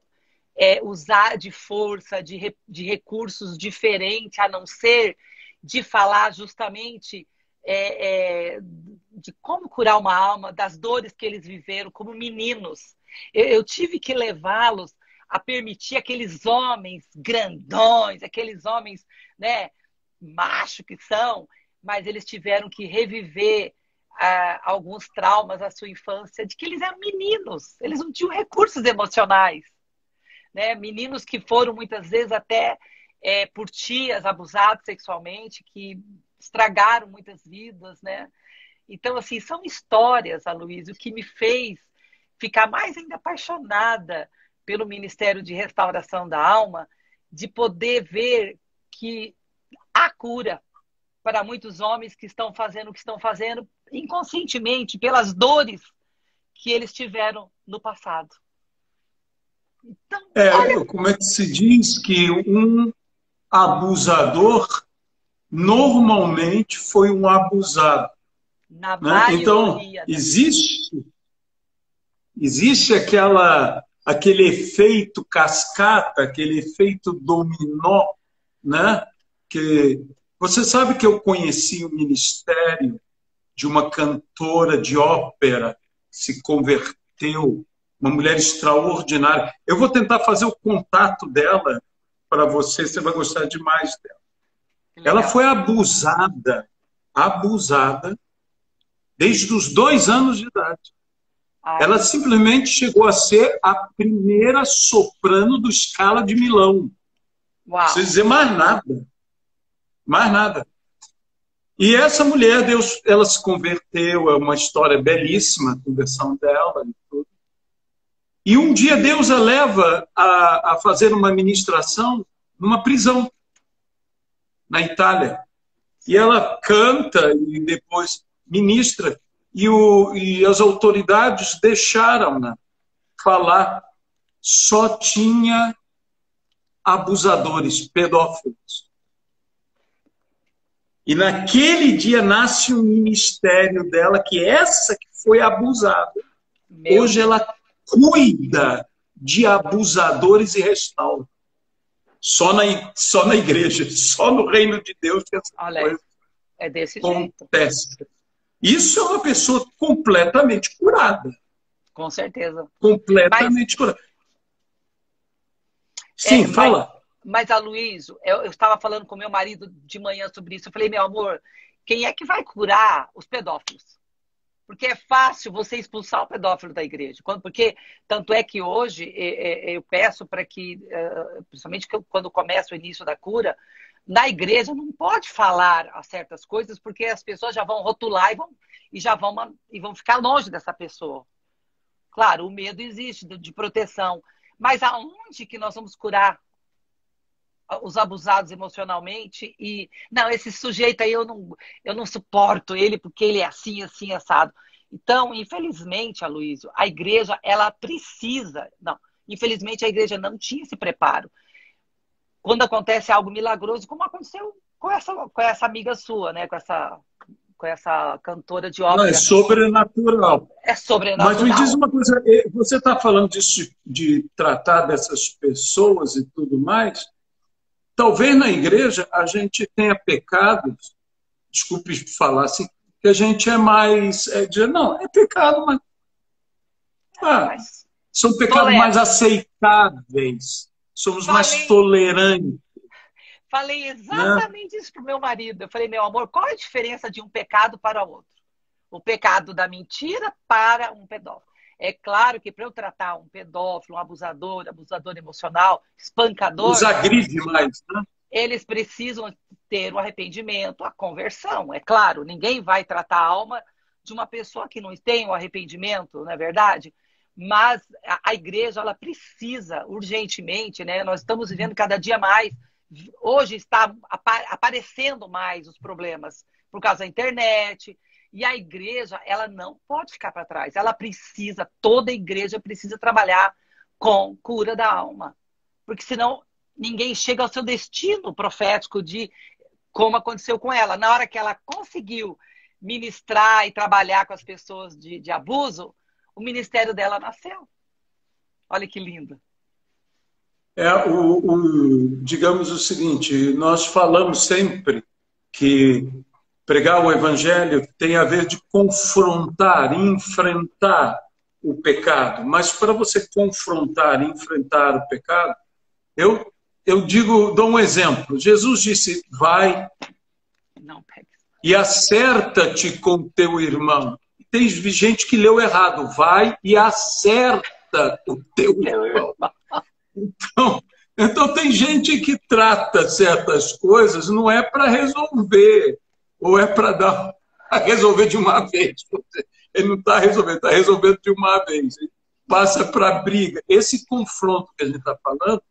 usar de força, de recursos diferentes, a não ser de falar justamente de como curar uma alma, das dores que eles viveram como meninos. Eu tive que levá-los a permitir aqueles homens grandões, aqueles homens, né, macho que são, mas eles tiveram que reviver alguns traumas da sua infância, de que eles eram meninos, eles não tinham recursos emocionais, né? Meninos que foram muitas vezes até por tias abusados sexualmente, que estragaram muitas vidas, né? Então, assim, são histórias, Aloysio, que me fez ficar mais ainda apaixonada pelo Ministério de Restauração da Alma, de poder ver que há cura para muitos homens que estão fazendo o que estão fazendo inconscientemente, pelas dores que eles tiveram no passado. Então, olha... Como é que se diz que um abusador normalmente foi um abusado? Na Né? Então, maioria. existe aquele efeito cascata, aquele efeito dominó, né? Que você sabe que eu conheci o ministério de uma cantora de ópera, se converteu, uma mulher extraordinária. Eu vou tentar fazer o contato dela para você, você vai gostar demais dela. Ela foi abusada desde os 2 anos de idade. Ela simplesmente chegou a ser a primeira soprano do Scala de Milão. Uau. Não precisa dizer mais nada. Mais nada. E essa mulher, ela se converteu, é uma história belíssima, a conversão dela e tudo. E um dia Deus a leva a fazer uma ministração numa prisão, na Itália. E ela canta e depois ministra. E as autoridades deixaram-na falar. Só tinha abusadores, pedófilos. E naquele dia nasce um ministério dela, que essa que foi abusada. Hoje ela cuida de abusadores e restaura. Só na igreja, só no reino de Deus que essa coisa é desse acontece. Jeito. Isso é uma pessoa completamente curada. Com certeza. Completamente curada. Sim, fala. Mas, Aloysio, eu estava falando com meu marido de manhã sobre isso. Eu falei, meu amor, quem é que vai curar os pedófilos? Porque é fácil você expulsar o pedófilo da igreja. Porque, tanto é que hoje eu peço para que, principalmente quando começa o início da cura, na igreja não pode falar a certas coisas, porque as pessoas já vão rotular e vão ficar longe dessa pessoa. Claro, o medo existe de proteção. Mas aonde que nós vamos curar os abusados emocionalmente? E não, esse sujeito aí eu não suporto ele porque ele é assim, assim, assado. Então, infelizmente, Aloysio, a igreja, ela precisa... Não, infelizmente a igreja não tinha esse preparo. Quando acontece algo milagroso, como aconteceu com essa amiga sua, né? Com essa cantora de ópera. Não, é sobrenatural. É sobrenatural. Mas me diz uma coisa, você está falando disso, de tratar dessas pessoas e tudo mais. Talvez na igreja a gente tenha pecados, desculpe falar assim, que a gente é mais... não, é pecado, mas são pecados mais aceitáveis. Somos mais tolerantes. Falei exatamente isso para o meu marido. Eu falei, meu amor, qual é a diferença de um pecado para outro? O pecado da mentira para um pedófilo. É claro que para eu tratar um pedófilo, um abusador emocional, espancador... Os agride mais, né? Eles precisam ter o arrependimento, a conversão. É claro, ninguém vai tratar a alma de uma pessoa que não tem o arrependimento, não é verdade? Mas a igreja, ela precisa urgentemente, né? Nós estamos vivendo cada dia mais. Hoje está aparecendo mais os problemas por causa da internet. E a igreja, ela não pode ficar para trás. Ela precisa, toda igreja precisa trabalhar com cura da alma. Porque senão ninguém chega ao seu destino profético de como aconteceu com ela. Na hora que ela conseguiu ministrar e trabalhar com as pessoas de abuso, o ministério dela nasceu. Olha que lindo. Digamos o seguinte, nós falamos sempre que pregar o evangelho tem a ver de confrontar, enfrentar o pecado. Mas para você confrontar, enfrentar o pecado, eu dou um exemplo. Jesus disse, vai e acerta-te com teu irmão. Tem gente que leu errado, vai e acerta o teu irmão. Então tem gente que trata certas coisas, não é para resolver, ou é para resolver de uma vez. Ele não está resolvendo, está resolvendo de uma vez. Ele passa para a briga. Esse confronto que a gente está falando,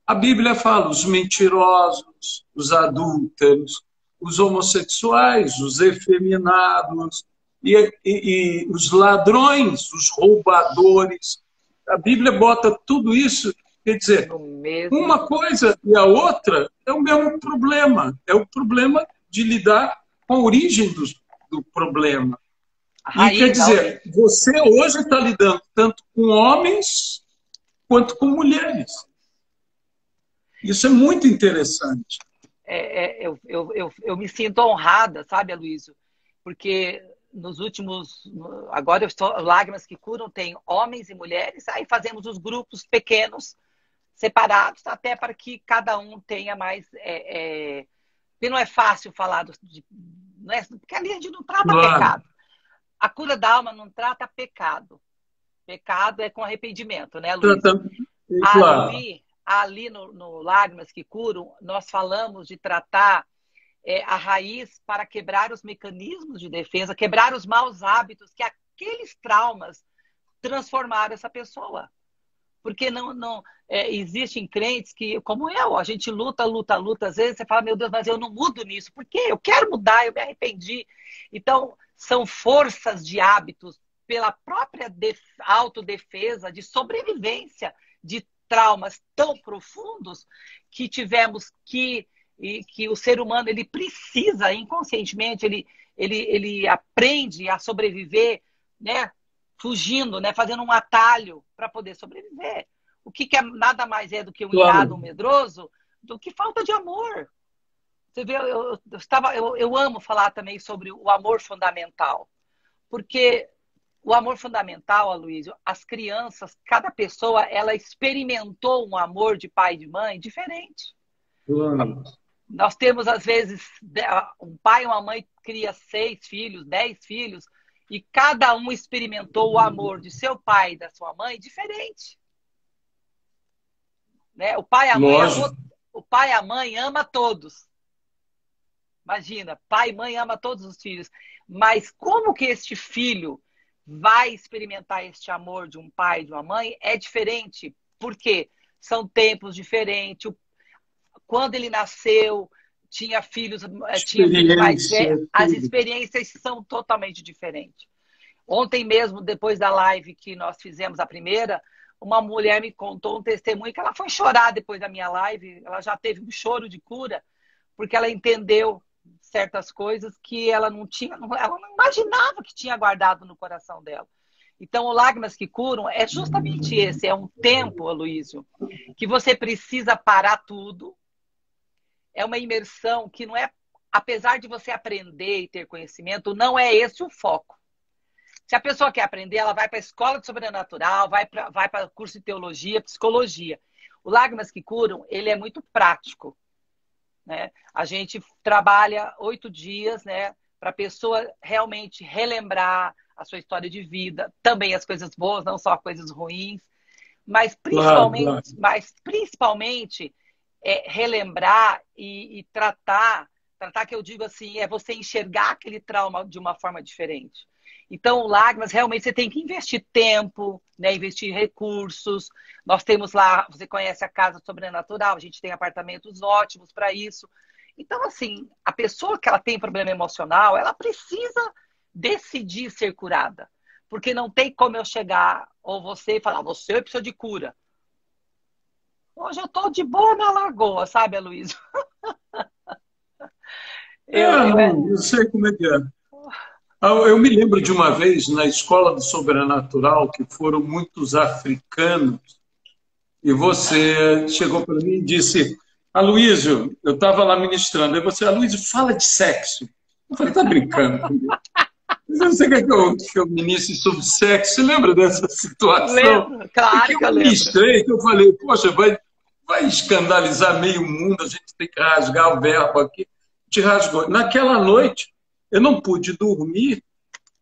a Bíblia fala, os mentirosos, os adúlteros, os homossexuais, os efeminados, e os ladrões, os roubadores. A Bíblia bota tudo isso, quer dizer, uma coisa e a outra é o mesmo problema. É o problema de lidar com a origem do problema. E quer dizer, você hoje está lidando tanto com homens quanto com mulheres. Isso é muito interessante. Eu me sinto honrada, sabe, Aloysio? Porque nos últimos... Agora, Lágrimas que Curam tem homens e mulheres, aí fazemos os grupos pequenos, separados, até para que cada um tenha mais... Porque não é fácil falar... porque ali a gente não trata pecado. A cura da alma não trata pecado. Pecado é com arrependimento, né, Luiz? Claro. Ali no Lágrimas que Curam, nós falamos de tratar a raiz para quebrar os mecanismos de defesa, quebrar os maus hábitos que aqueles traumas transformaram essa pessoa. Porque existem crentes que, como a gente luta, às vezes você fala, meu Deus, mas eu não mudo nisso. Por quê? Eu quero mudar, eu me arrependi. Então, são forças de hábitos pela própria autodefesa, de sobrevivência, de traumas tão profundos que tivemos que o ser humano ele precisa inconscientemente, ele aprende a sobreviver, né, fugindo, né, fazendo um atalho para poder sobreviver. O que nada mais é do que um irado, um medroso, do que falta de amor. Você vê, eu amo falar também sobre o amor fundamental, porque o amor fundamental, Aloysio, as crianças, cada pessoa, ela experimentou um amor de pai e de mãe diferente. Nós temos, às vezes, um pai e uma mãe cria 6 filhos, 10 filhos, e cada um experimentou o amor de seu pai e da sua mãe diferente. Né? O pai e a mãe ama todos. Imagina, pai e mãe ama todos os filhos. Mas como que este filho vai experimentar este amor de um pai e de uma mãe é diferente, porque são tempos diferentes. Quando ele nasceu, tinha filhos mais velhos, as experiências são totalmente diferentes. Ontem mesmo, depois da live que nós fizemos, a primeira, uma mulher me contou um testemunho que ela foi chorar depois da minha live, ela já teve um choro de cura, porque ela entendeu certas coisas que ela não imaginava que tinha guardado no coração dela. Então, o Lágrimas que Curam é justamente esse, é um tempo, Aloysio, que você precisa parar tudo, é uma imersão que não é, apesar de você aprender e ter conhecimento, não é esse o foco. Se a pessoa quer aprender, ela vai para a escola de sobrenatural, vai para curso de teologia, psicologia. O Lágrimas que Curam, ele é muito prático. Né? A gente trabalha 8 dias, né, para a pessoa realmente relembrar a sua história de vida, também as coisas boas, não só coisas ruins, mas principalmente relembrar e tratar que eu digo assim, é você enxergar aquele trauma de uma forma diferente. Então, o Lágrimas, realmente, você tem que investir tempo, né, investir recursos. Nós temos lá, você conhece a Casa Sobrenatural, a gente tem apartamentos ótimos para isso. Então, assim, a pessoa que ela tem problema emocional, ela precisa decidir ser curada. Porque não tem como eu chegar, ou você falar, você precisa de cura. Hoje eu tô de boa na lagoa, sabe, Aloysio? Eu, eu, é- Não, eu sei como é que é. Eu me lembro de uma vez na escola do sobrenatural que foram muitos africanos e você chegou para mim e disse: Aloysio, eu estava lá ministrando, e você, Aloysio, fala de sexo. Eu falei, tá brincando comigo? Mas você quer que eu ministre sobre sexo? Você lembra dessa situação? lembro, E claro que que eu eu lembro. ministrei, que eu falei, poxa, vai escandalizar meio mundo, a gente tem que rasgar o verbo aqui. Te rasgou. Naquela noite, eu não pude dormir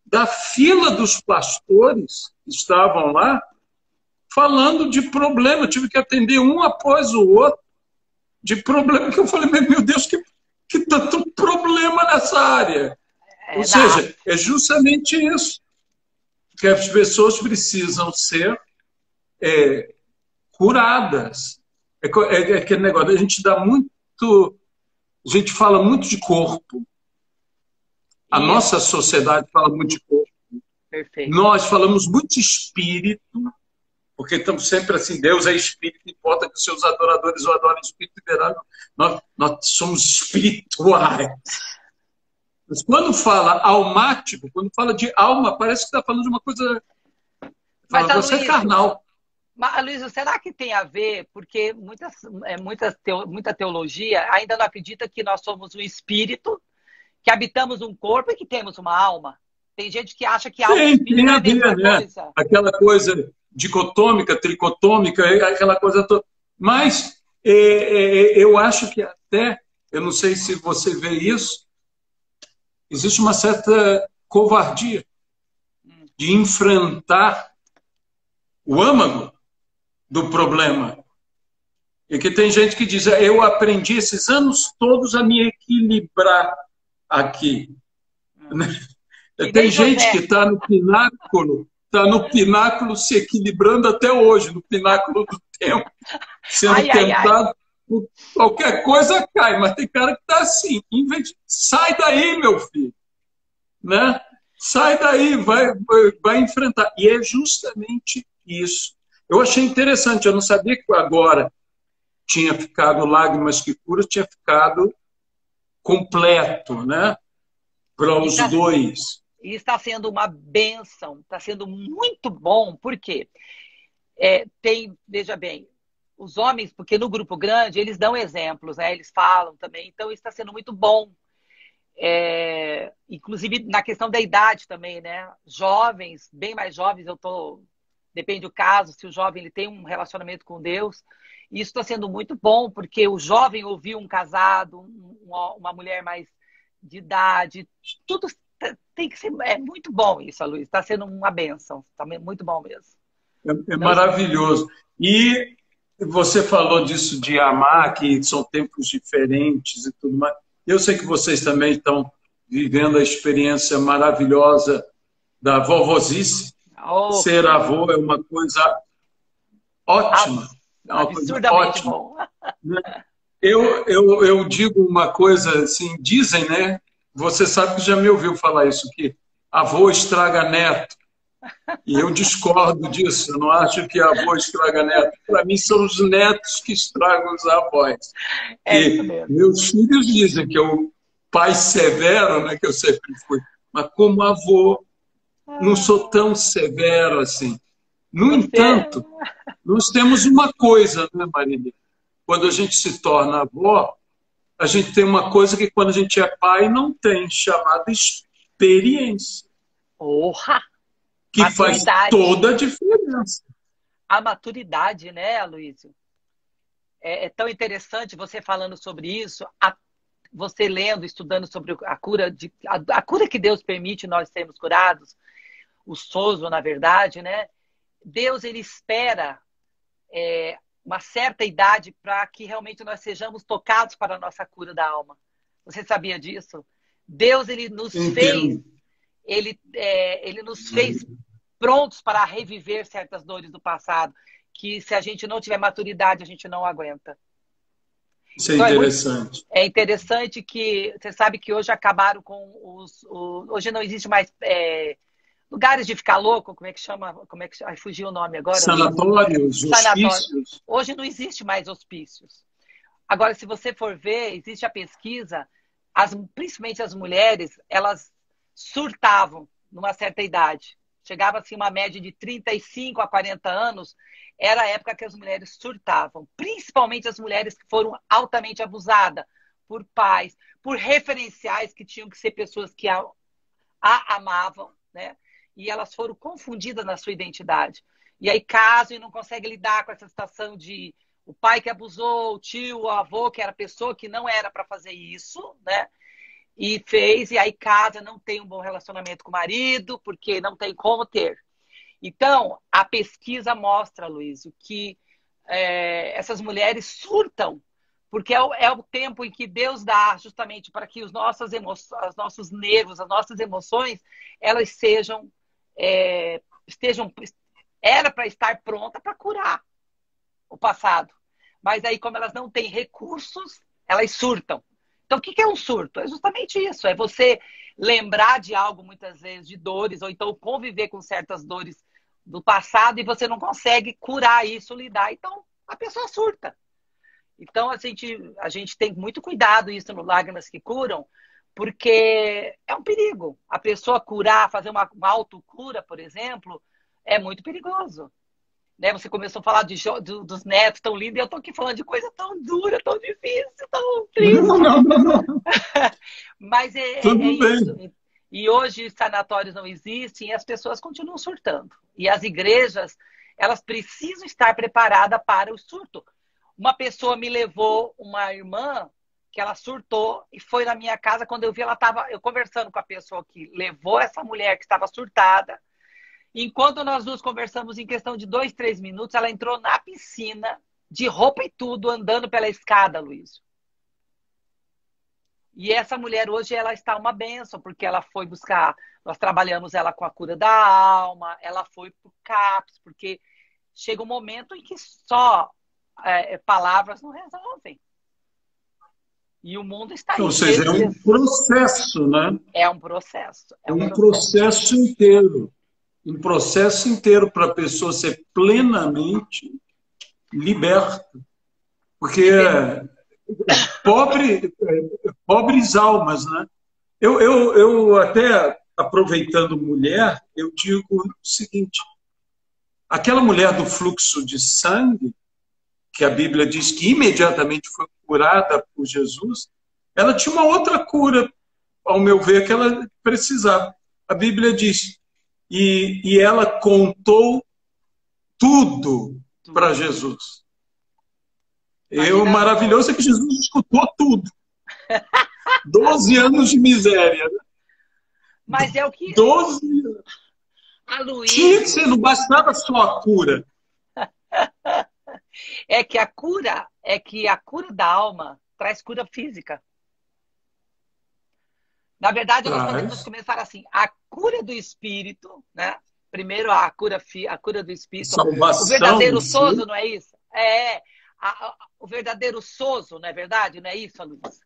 da fila dos pastores que estavam lá, falando de problema. Eu tive que atender um após o outro de problema, que eu falei, meu Deus, que tanto problema nessa área. Ou É, seja, é justamente isso que as pessoas precisam ser curadas. É aquele negócio, a gente dá muito, a gente fala muito de corpo, a nossa isso, sociedade fala muito de corpo, perfeito. nós falamos muito de espírito, porque estamos sempre assim, Deus é espírito, não importa que os seus adoradores o adorem espírito e verão, nós somos espirituais. Mas quando fala almático, quando fala de alma, parece que está falando de uma coisa, Mas, fala, você é Aloysio, carnal. Aloysio, será que tem a ver? Porque muita teologia ainda não acredita que nós somos um espírito, que habitamos um corpo e que temos uma alma. Tem gente que acha que alma e Tem espírito é a a mesma ver, né? coisa. Aquela coisa dicotômica, tricotômica, aquela coisa toda. Mas eu acho que até, eu não sei se você vê isso, existe uma certa covardia de enfrentar o âmago do problema. E que tem gente que diz, eu aprendi esses anos todos a me equilibrar aqui. Que Tem nem gente que José. está no pináculo se equilibrando até hoje, no pináculo do tempo, sendo Ai, ai, ai. tentado por qualquer coisa cai, mas tem cara que está assim, sai daí, meu filho, né? Sai daí, vai enfrentar. E é justamente isso. Eu achei interessante, eu não sabia que agora tinha ficado Lágrimas que Curam, tinha ficado completo, né? Para E os está dois. sendo uma bênção, está sendo muito bom, porque veja bem, os homens, porque no grupo grande, eles dão exemplos, né? Eles falam também, então isso está sendo muito bom. Inclusive na questão da idade também, né? Jovens, bem mais jovens, depende do caso, se o jovem ele tem um relacionamento com Deus, isso está sendo muito bom, porque o jovem ouviu um casado, uma mulher mais de idade, tudo tem que ser, é muito bom isso, Luiz, está sendo uma bênção, está muito bom mesmo. É Não, maravilhoso. E você falou disso de amar, que são tempos diferentes e tudo mais. Eu sei que vocês também estão vivendo a experiência maravilhosa da vovosice. oh, Ser que avô é uma coisa ótima. É uma coisa absurdamente ótima. bom. Né? Eu digo uma coisa assim, dizem, né? Você sabe que já me ouviu falar isso, que avô estraga neto. E eu discordo disso, eu não acho que avô estraga neto. Para mim, são os netos que estragam os avós. É isso Que mesmo. meus filhos dizem que eu, pai severo, né, que eu sempre fui, mas como avô, não sou tão severo assim. No Você, entanto, nós temos uma coisa, né, Marília? Quando a gente se torna avó, a gente tem uma coisa que quando a gente é pai não tem, chamada experiência, porra, que faz maturidade. toda a diferença. A maturidade, né, Aloysio? É tão interessante você falando sobre isso, você lendo, estudando sobre a cura, a cura que Deus permite nós sermos curados, o sozo, na verdade, né? Deus, ele espera uma certa idade para que realmente nós sejamos tocados para a nossa cura da alma. Você sabia disso? Deus, ele nos fez, Entendo. ele nos fez prontos para reviver certas dores do passado, que se a gente não tiver maturidade, a gente não aguenta. Isso é Então interessante. é interessante que você sabe que hoje acabaram com hoje não existe mais lugares de ficar louco, como é que chama? Ai, fugiu o nome agora, Luiz. Sanatórios, Sanatório. hospícios. Hoje não existe mais hospícios. Agora, se você for ver, existe a pesquisa, principalmente as mulheres, elas surtavam numa certa idade. Chegava assim uma média de 35 a 40 anos, era a época que as mulheres surtavam. Principalmente as mulheres que foram altamente abusadas por pais, por referenciais que tinham que ser pessoas que a amavam, né? E elas foram confundidas na sua identidade. E aí casam e não conseguem lidar com essa situação de o pai que abusou, o tio, o avô, que era pessoa que não era para fazer isso, né? E fez, e aí casa, não tem um bom relacionamento com o marido, porque não tem como ter. Então, a pesquisa mostra, Luiz, que essas mulheres surtam, porque é o tempo em que Deus dá justamente para que os nossos nervos, as nossas emoções, elas estejam, era para estar pronta para curar o passado. Mas aí, como elas não têm recursos, elas surtam. Então, o que é um surto? É justamente isso. É você lembrar de algo, muitas vezes, de dores, ou então conviver com certas dores do passado e você não consegue curar isso, lidar. Então, a pessoa surta. Então, a gente tem muito cuidado isso no Lágrimas que Curam, porque é um perigo. A pessoa curar, fazer uma autocura, por exemplo, é muito perigoso. Né? Você começou a falar dos netos tão lindos, e eu estou aqui falando de coisa tão dura, tão difícil, tão triste. Não. Mas é Tudo isso. bem. E hoje os sanatórios não existem e as pessoas continuam surtando. E as igrejas, elas precisam estar preparadas para o surto. Uma pessoa me levou, uma irmã, que ela surtou e foi na minha casa. Quando eu vi, eu conversando com a pessoa que levou essa mulher que estava surtada. Enquanto nós duas conversamos, em questão de 2, 3 minutos, ela entrou na piscina, de roupa e tudo, andando pela escada, Luiz. E essa mulher hoje, ela está uma bênção, porque ela foi buscar, nós trabalhamos ela com a cura da alma, ela foi para o CAPS, porque chega um momento em que só palavras não resolvem. E o mundo está aí. Ou seja, é um processo, né? É um processo. É um processo inteiro. Um processo inteiro para a pessoa ser plenamente liberta. Porque pobres almas, né? Eu até, aproveitando mulher, eu digo o seguinte, aquela mulher do fluxo de sangue, que a Bíblia diz que imediatamente foi curada por Jesus, ela tinha uma outra cura, ao meu ver, que ela precisava. A Bíblia diz, e ela contou tudo para Jesus. E o maravilhoso é que Jesus escutou tudo. 12 anos de miséria. Né? Mas é o que... 12 anos. Aloysio... Tinha que ser, não bastava só a cura. É que a cura da alma traz cura física. Na verdade, nós podemos começar assim, a cura do espírito, né? Primeiro a cura do espírito. Salvação, o verdadeiro sozo, não é isso? O verdadeiro sozo, não é verdade? Não é isso, Luiz?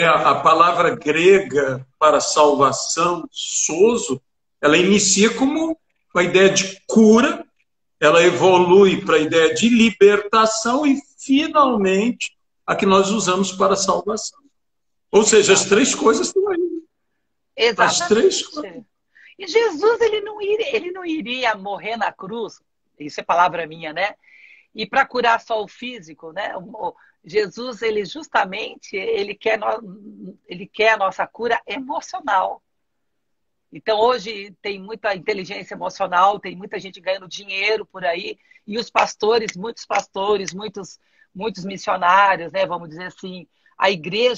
A palavra grega para salvação, sozo, ela inicia como a ideia de cura, ela evolui para a ideia de libertação e, finalmente, a que nós usamos para salvação. Ou seja, as três coisas estão aí. Exatamente. As três coisas. E Jesus, ele não iria morrer na cruz, isso é palavra minha, né? E para curar só o físico, né? Jesus, ele justamente, ele quer a nossa cura emocional. Então, hoje tem muita inteligência emocional, tem muita gente ganhando dinheiro por aí, e os pastores, muitos missionários, né? Vamos dizer assim,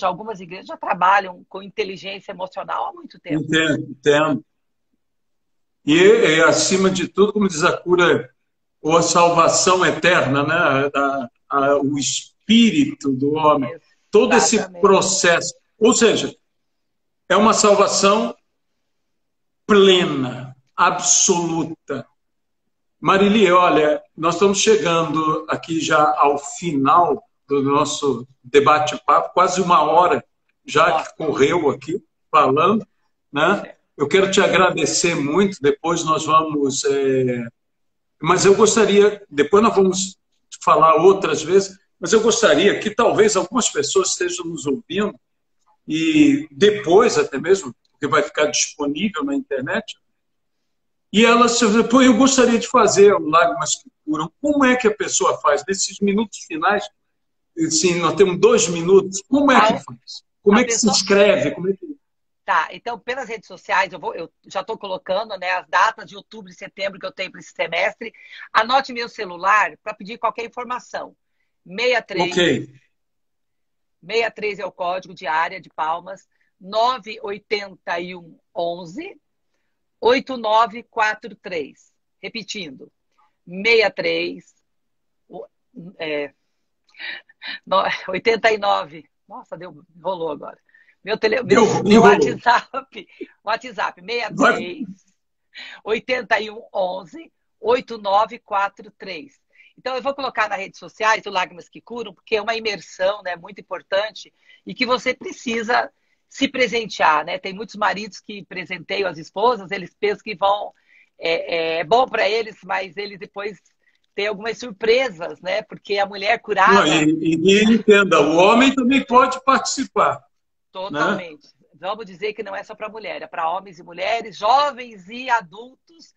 algumas igrejas já trabalham com inteligência emocional há muito tempo. Entendo. E acima de tudo, como diz a cura, ou a salvação eterna, né? O espírito do homem. Todo esse processo. Ou seja, é uma salvação plena, absoluta. Marili, olha, nós estamos chegando aqui já ao final do nosso debate-papo, quase uma hora já que correu aqui falando, né? Eu quero te agradecer muito, depois nós vamos... Mas eu gostaria, depois nós vamos falar outras vezes, mas eu gostaria que talvez algumas pessoas estejam nos ouvindo e depois até mesmo, porque vai ficar disponível na internet, e elas, pô, eu gostaria de fazer um Lágrimas que Curam. Como é que a pessoa faz? Nesses minutos finais, assim, nós temos 2 minutos, como é que faz? Como é que se inscreve? Como é que... Tá, então pelas redes sociais, eu já estou colocando, né, as datas de outubro e setembro que eu tenho para esse semestre. Anote meu celular para pedir qualquer informação. 63, Ok. 63 é o código de área de Palmas, 981 11 8943. Repetindo, 63 89. Nossa, rolou agora. Meu WhatsApp, 63 81 11 8943. Então, eu vou colocar nas redes sociais o Lágrimas que Curam, porque é uma imersão, né, muito importante e que você precisa se presentear, né? Tem muitos maridos que presenteiam as esposas, eles pensam que vão... É bom para eles, mas eles depois têm algumas surpresas, né? Porque a mulher curada... Não, e entenda, o homem também pode participar. Totalmente. Né? Vamos dizer que não é só para mulher, é para homens e mulheres, jovens e adultos,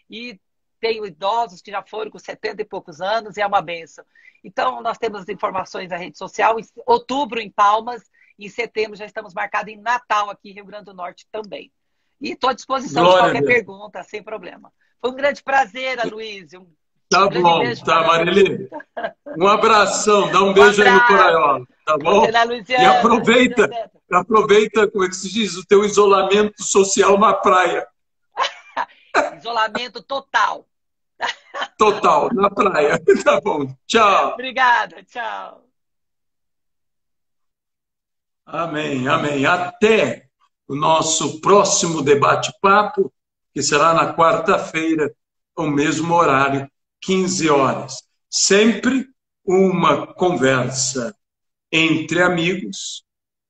e tenho idosos que já foram com 70 e poucos anos, e é uma benção. Então, nós temos as informações na rede social, em outubro em Palmas, em setembro já estamos marcados em Natal, aqui em Rio Grande do Norte também. E estou à disposição de qualquer pergunta, sem problema. Foi um grande prazer, Aloysio. Tá bom, tá, Marili. Um abração, dá um beijo aí no Coraiola, tá bom? E aproveita, como é que se diz, o teu isolamento social na praia. Isolamento total. Total, na praia. Tá bom, tchau. Obrigada, tchau. Amém, amém. Até o nosso próximo debate-papo, que será na quarta-feira, ao mesmo horário, 15 horas. Sempre uma conversa entre amigos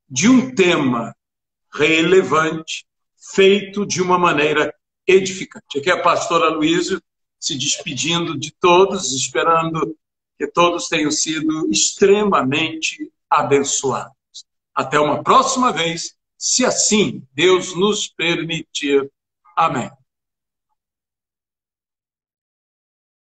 de um tema relevante, feito de uma maneira edificante. Aqui é a pastora Aloysio se despedindo de todos, esperando que todos tenham sido extremamente abençoados. Até uma próxima vez, se assim Deus nos permitir. Amém.